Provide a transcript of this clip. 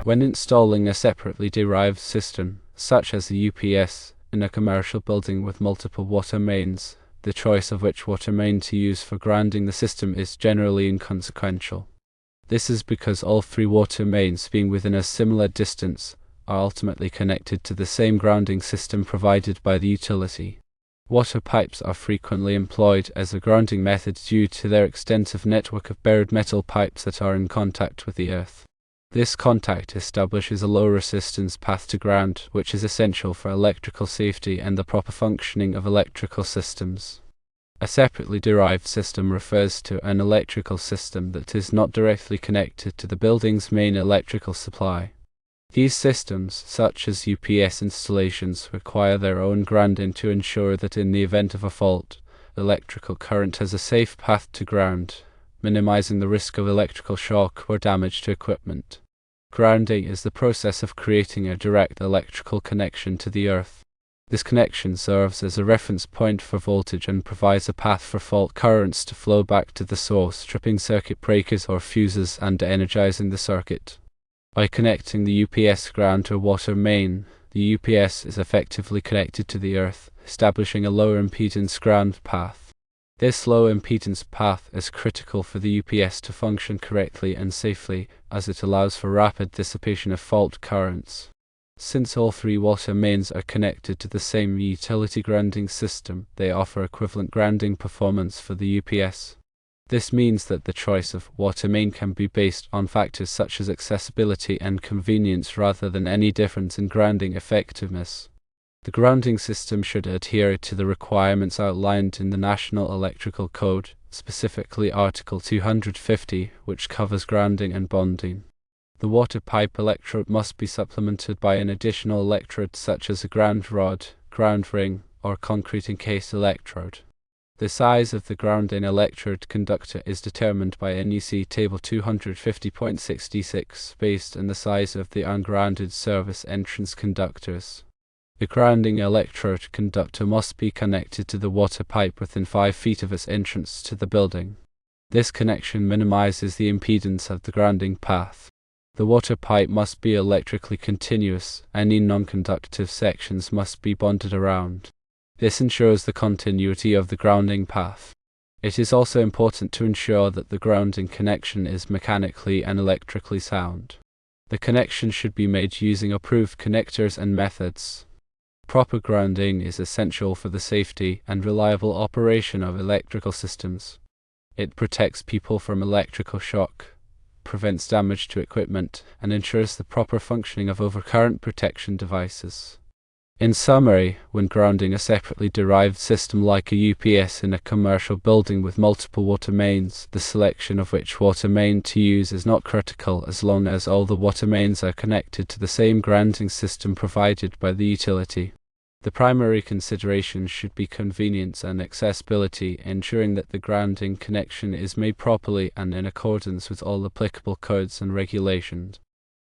When installing a separately derived system, such as a UPS, in a commercial building with multiple water mains, the choice of which water main to use for grounding the system is generally inconsequential. This is because all three water mains, being within a similar distance, are ultimately connected to the same grounding system provided by the utility. Water pipes are frequently employed as a grounding method due to their extensive network of buried metal pipes that are in contact with the earth. This contact establishes a low resistance path to ground, which is essential for electrical safety and the proper functioning of electrical systems. A separately derived system refers to an electrical system that is not directly connected to the building's main electrical supply. These systems, such as UPS installations, require their own grounding to ensure that in the event of a fault, electrical current has a safe path to ground, minimizing the risk of electrical shock or damage to equipment. Grounding is the process of creating a direct electrical connection to the earth. This connection serves as a reference point for voltage and provides a path for fault currents to flow back to the source, tripping circuit breakers or fuses and energizing the circuit. By connecting the UPS ground to a water main, the UPS is effectively connected to the earth, establishing a lower impedance ground path. This low impedance path is critical for the UPS to function correctly and safely, as it allows for rapid dissipation of fault currents. Since all three water mains are connected to the same utility grounding system, they offer equivalent grounding performance for the UPS. This means that the choice of water main can be based on factors such as accessibility and convenience rather than any difference in grounding effectiveness. The grounding system should adhere to the requirements outlined in the National Electrical Code, specifically Article 250, which covers grounding and bonding. The water pipe electrode must be supplemented by an additional electrode such as a ground rod, ground ring, or concrete encased electrode. The size of the grounding electrode conductor is determined by NEC Table 250.66 based on the size of the ungrounded service entrance conductors. The grounding electrode conductor must be connected to the water pipe within 5 feet of its entrance to the building. This connection minimizes the impedance of the grounding path. The water pipe must be electrically continuous. Any non-conductive sections must be bonded around. This ensures the continuity of the grounding path. It is also important to ensure that the grounding connection is mechanically and electrically sound. The connection should be made using approved connectors and methods. Proper grounding is essential for the safety and reliable operation of electrical systems. It protects people from electrical shock, prevents damage to equipment, and ensures the proper functioning of overcurrent protection devices. In summary, when grounding a separately derived system like a UPS in a commercial building with multiple water mains, the selection of which water main to use is not critical as long as all the water mains are connected to the same grounding system provided by the utility. The primary consideration should be convenience and accessibility, ensuring that the grounding connection is made properly and in accordance with all applicable codes and regulations.